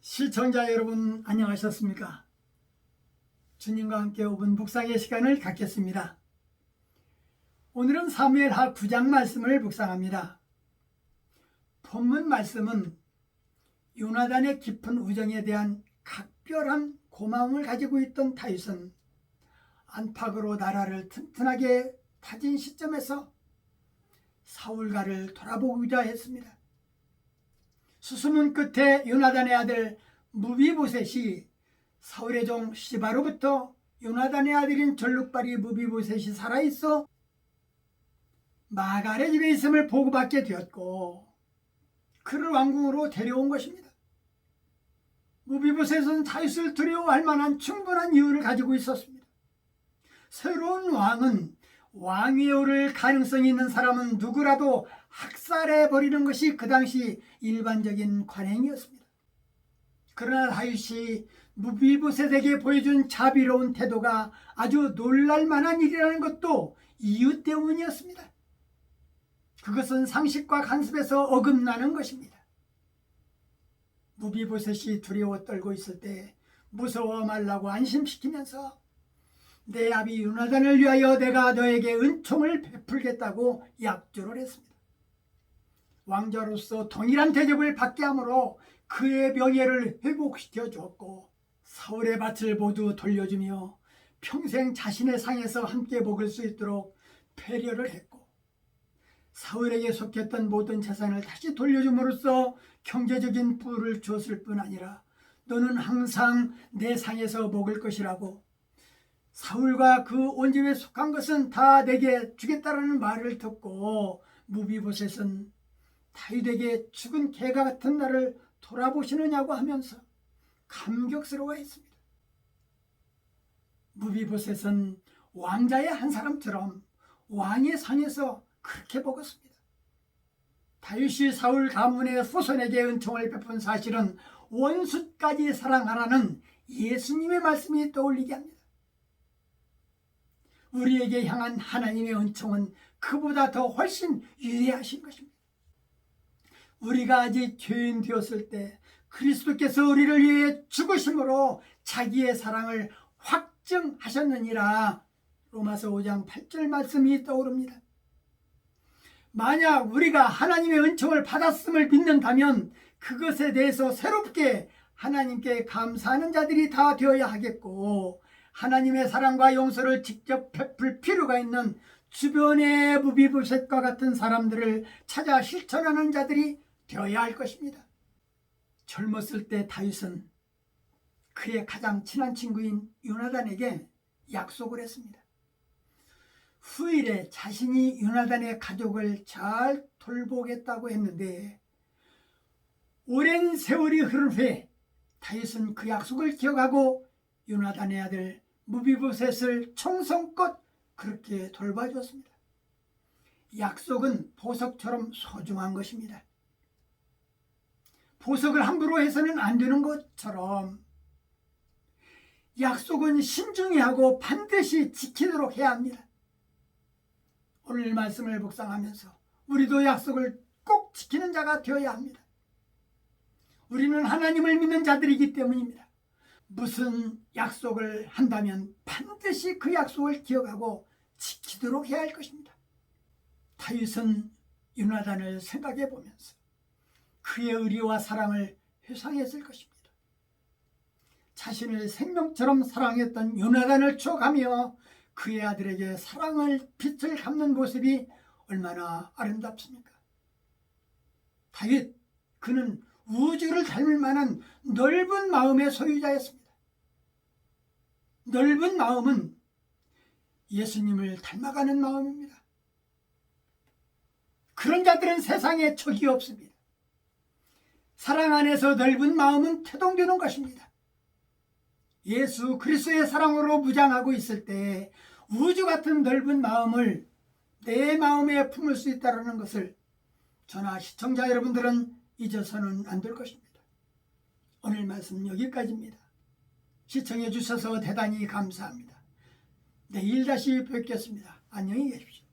시청자 여러분 안녕하셨습니까? 주님과 함께 5분 묵상의 시간을 갖겠습니다. 오늘은 사무엘하 9장 말씀을 묵상합니다. 본문 말씀은 요나단의 깊은 우정에 대한 각별한 고마움을 가지고 있던 다윗은 안팎으로 나라를 튼튼하게 다진 시점에서 사울가를 돌아보고자 했습니다. 수수문 끝에 요나단의 아들 무비보셋이 사울의 종 시바로부터 요나단의 아들인 절룩발이 무비보셋이 살아있어 마갈의 집에 있음을 보고받게 되었고 그를 왕궁으로 데려온 것입니다. 무비보셋은 다윗을 두려워할 만한 충분한 이유를 가지고 있었습니다. 새로운 왕은 왕위에 오를 가능성이 있는 사람은 누구라도 학살해버리는 것이 그 당시 일반적인 관행이었습니다. 그러나 다윗이 무비보셋에게 보여준 자비로운 태도가 아주 놀랄만한 일이라는 것도 이유 때문이었습니다. 그것은 상식과 간섭에서 어긋나는 것입니다. 무비보셋이 두려워 떨고 있을 때 무서워 말라고 안심시키면서 내 아비 요나단을 위하여 내가 너에게 은총을 베풀겠다고 약조를 했습니다. 왕자로서 동일한 대접을 받게 하므로 그의 명예를 회복시켜 주었고 사울의 밭을 모두 돌려주며 평생 자신의 상에서 함께 먹을 수 있도록 배려를 했고 사울에게 속했던 모든 재산을 다시 돌려줌으로써 경제적인 부를 주었을 뿐 아니라 너는 항상 내 상에서 먹을 것이라고 사울과 그 온 집에 속한 것은 다 내게 주겠다라는 말을 듣고 무비보셋은 다윗에게 죽은 개가 같은 나를 돌아보시느냐고 하면서 감격스러워했습니다. 무비보셋은 왕자의 한 사람처럼 왕의 상에서 그렇게 먹었습니다. 다윗이 사울 가문의 후손에게 은총을 베푼 사실은 원수까지 사랑하라는 예수님의 말씀이 떠올리게 합니다. 우리에게 향한 하나님의 은총은 그보다 더 훨씬 위대하신 것입니다. 우리가 아직 죄인 되었을 때 그리스도께서 우리를 위해 죽으심으로 자기의 사랑을 확증하셨느니라. 로마서 5장 8절 말씀이 떠오릅니다. 만약 우리가 하나님의 은총을 받았음을 믿는다면 그것에 대해서 새롭게 하나님께 감사하는 자들이 다 되어야 하겠고 하나님의 사랑과 용서를 직접 베풀 필요가 있는 주변의 무비보셋과 같은 사람들을 찾아 실천하는 자들이 되어야 할 것입니다. 젊었을 때 다윗은 그의 가장 친한 친구인 요나단에게 약속을 했습니다. 후일에 자신이 요나단의 가족을 잘 돌보겠다고 했는데 오랜 세월이 흐른 후에 다윗은 그 약속을 기억하고 요나단의 아들 무비보셋을 청성껏 그렇게 돌봐주었습니다. 약속은 보석처럼 소중한 것입니다. 보석을 함부로 해서는 안 되는 것처럼 약속은 신중히 하고 반드시 지키도록 해야 합니다. 오늘 말씀을 묵상하면서 우리도 약속을 꼭 지키는 자가 되어야 합니다. 우리는 하나님을 믿는 자들이기 때문입니다. 무슨 약속을 한다면 반드시 그 약속을 기억하고 지키도록 해야 할 것입니다. 다윗은 요나단을 생각해 보면서 그의 의리와 사랑을 회상했을 것입니다. 자신을 생명처럼 사랑했던 요나단을 추억하며 그의 아들에게 사랑을 빛을 갚는 모습이 얼마나 아름답습니까? 다윗, 그는 우주를 닮을 만한 넓은 마음의 소유자였습니다. 넓은 마음은 예수님을 닮아가는 마음입니다. 그런 자들은 세상에 적이 없습니다. 사랑 안에서 넓은 마음은 태동되는 것입니다. 예수 그리스도의 사랑으로 무장하고 있을 때 우주 같은 넓은 마음을 내 마음에 품을 수 있다는 것을 저나 시청자 여러분들은 잊어서는 안 될 것입니다. 오늘 말씀 여기까지입니다. 시청해 주셔서 대단히 감사합니다. 내일 다시 뵙겠습니다. 안녕히 계십시오.